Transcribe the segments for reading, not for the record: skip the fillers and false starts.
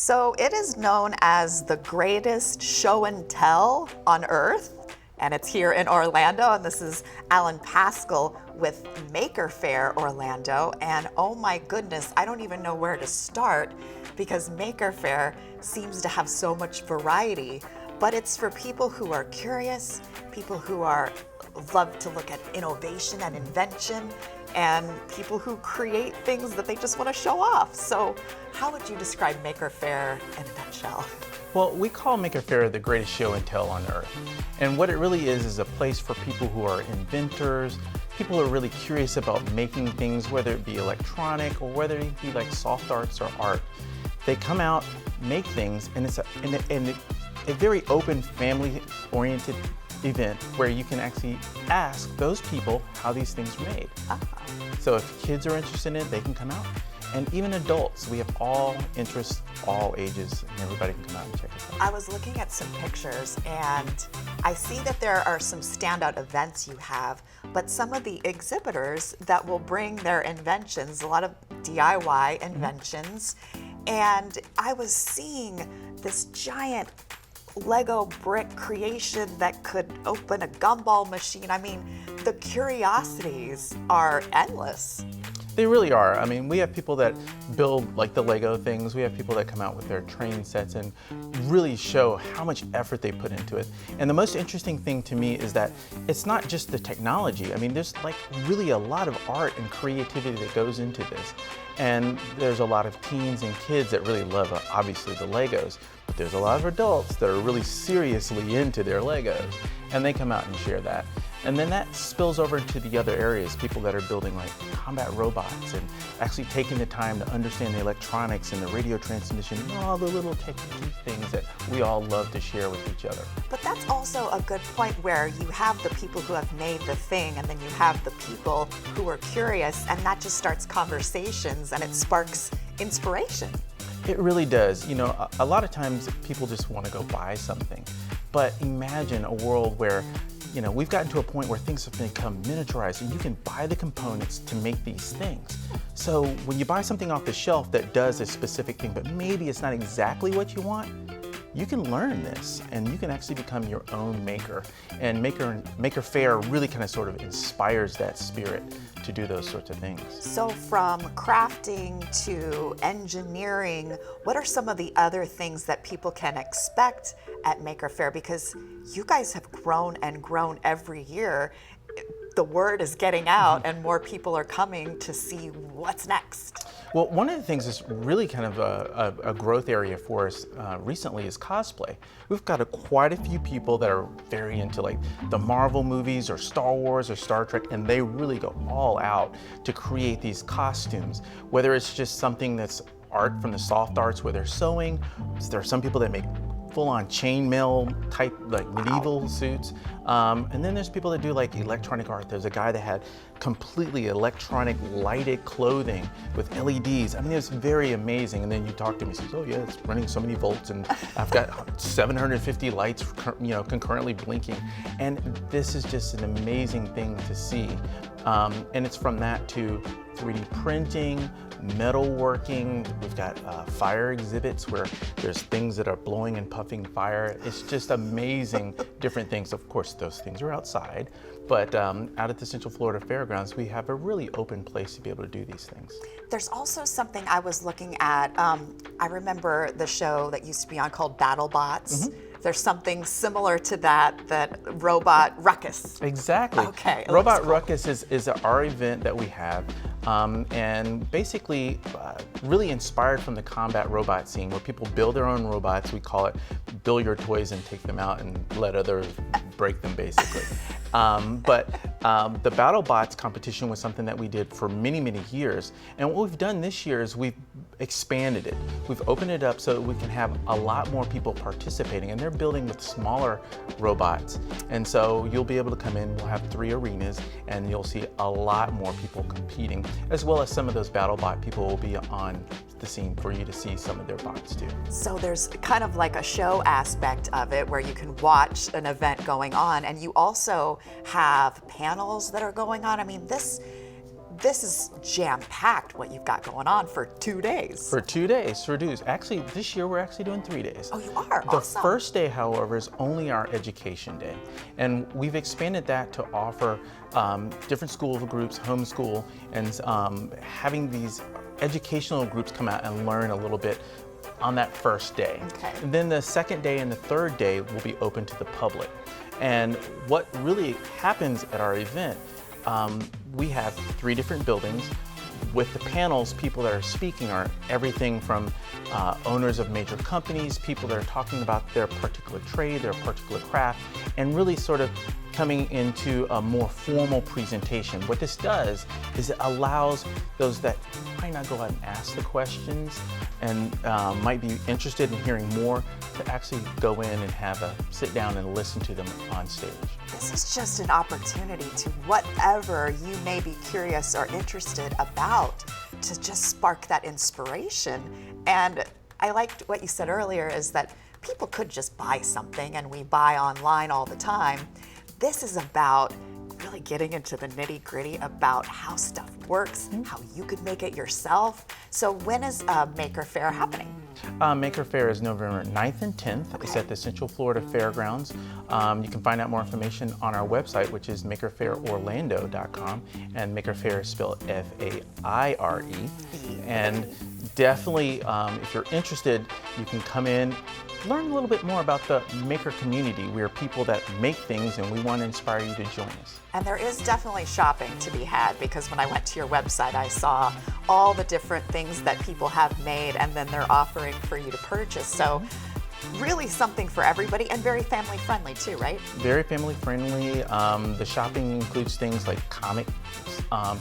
So it is known as the greatest show and tell on earth, and it's here in Orlando. And this is Alan Pascal with Maker Faire Orlando. And oh my goodness, I don't even know where to start because Maker Faire seems to have so much variety. But it's for people who are curious, people who love to look at innovation and invention, and people who create things that they just want to show off. So how would you describe Maker Faire in a nutshell? Well, we call Maker Faire the greatest show and tell on earth. And what it really is a place for people who are inventors, people who are really curious about making things, whether it be electronic or whether it be like soft arts or art. They come out, make things, and it's a very open, family-oriented event where you can actually ask those people how these things are made. So if kids are interested in it, they can come out. And even adults, we have all interests, all ages, and everybody can come out and check us out. I was looking at some pictures and I see that there are some standout events you have, but some of the exhibitors that will bring their inventions, a lot of DIY inventions, and I was seeing this giant Lego brick creation that could open a gumball machine. I mean, the curiosities are endless. They really are. I mean, we have people that build like the Lego things. We have people that come out with their train sets and really show how much effort they put into it. And the most interesting thing to me is that it's not just the technology. I mean, there's like really a lot of art and creativity that goes into this. And there's a lot of teens and kids that really love, obviously, the Legos. But there's a lot of adults that are really seriously into their Legos. And they come out and share that. And then that spills over into the other areas, people that are building like combat robots and actually taking the time to understand the electronics and the radio transmission and all the little technique things that we all love to share with each other. But that's also a good point where you have the people who have made the thing and then you have the people who are curious, and that just starts conversations and it sparks inspiration. It really does. You know, a lot of times people just want to go buy something, but imagine a world where we've gotten to a point where things have become miniaturized and you can buy the components to make these things. So when you buy something off the shelf that does a specific thing, but maybe it's not exactly what you want, you can learn this and you can actually become your own maker. And Maker Faire really kind of sort of inspires that spirit to do those sorts of things. So from crafting to engineering, what are some of the other things that people can expect at Maker Faire? Because you guys have grown and grown every year. The word is getting out and more people are coming to see what's next. Well, one of the things that's really kind of a growth area for us recently is cosplay. We've got quite a few people that are very into like the Marvel movies or Star Wars or Star Trek, and they really go all out to create these costumes, whether it's just something that's art from the soft arts where they're sewing. There are some people that make full-on chainmail type like medieval suits. And then there's people that do like electronic art. There's a guy that had completely electronic lighted clothing with LEDs. I mean, it's very amazing. And then you talk to him, he says, oh yeah, it's running so many volts and I've got 750 lights concurrently blinking. And this is just an amazing thing to see. And it's from that to 3D printing, metalworking. We've got fire exhibits where there's things that are blowing and puffing fire. It's just amazing different things. Of course, those things are outside, but out at the Central Florida Fairgrounds, we have a really open place to be able to do these things. There's also something I was looking at. I remember the show that used to be on called BattleBots. Mm-hmm. There's something similar to that Robot Ruckus. Exactly. Okay. Robot Ruckus is our event that we have, and basically really inspired from the combat robot scene where people build their own robots. We call it build your toys and take them out and let others break them, basically. But the BattleBots competition was something that we did for many, many years. And what we've done this year is we've expanded it. We've opened it up so that we can have a lot more people participating, and they're building with smaller robots. And so you'll be able to come in, we'll have 3 arenas, and you'll see a lot more people competing, as well as some of those BattleBot people will be on the scene for you to see some of their bots too. So there's kind of like a show aspect of it where you can watch an event going on, and you also have panels that are going on. I mean, this this is jam-packed what you've got going on for 2 days. For 2 days, for dues. Actually, this year we're actually doing 3 days. Oh, you are? The Awesome. first day, however, is only our education day. And we've expanded that to offer different school groups, homeschool, and having these educational groups come out and learn a little bit on that first day. Okay. And then the second day and the third day will be open to the public. And what really happens at our event, we have 3 different buildings. With the panels, people that are speaking are everything from owners of major companies, people that are talking about their particular trade, their particular craft, and really sort of coming into a more formal presentation. What this does is it allows those that might not go out and ask the questions and might be interested in hearing more to actually go in and have a sit down and listen to them on stage. This is just an opportunity to whatever you may be curious or interested about, to just spark that inspiration. And I liked what you said earlier, is that people could just buy something, and we buy online all the time. This is about really getting into the nitty-gritty about how stuff works, how you could make it yourself. So when is Maker Faire happening? Maker Faire is November 9th and 10th. Okay. It's at the Central Florida Fairgrounds. You can find out more information on our website, which is makerfaireorlando.com, and Maker Faire is spelled F-A-I-R-E. And definitely, if you're interested, you can come in, learn a little bit more about the maker community. We are people that make things, and we want to inspire you to join us. And there is definitely shopping to be had, because when I went to your website, I saw all the different things that people have made and then they're offering for you to purchase. So really something for everybody, and very family friendly too, right? Very family friendly. The shopping includes things like comics,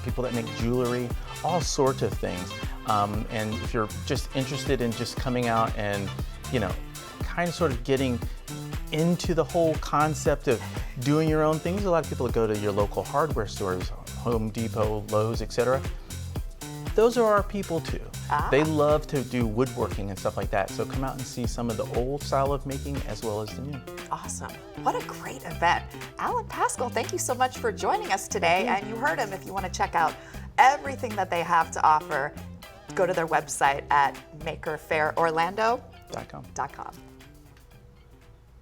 people that make jewelry, all sorts of things. And if you're just interested in just coming out and, kind of sort of getting into the whole concept of doing your own things, a lot of people that go to your local hardware stores, Home Depot, Lowe's, etc. Those are our people too. They love to do woodworking and stuff like that. So come out and see some of the old style of making as well as the new. Awesome. What a great event. Alan Pascal, thank you so much for joining us today. And you heard him. If you want to check out everything that they have to offer, go to their website at makerfaireorlando.com.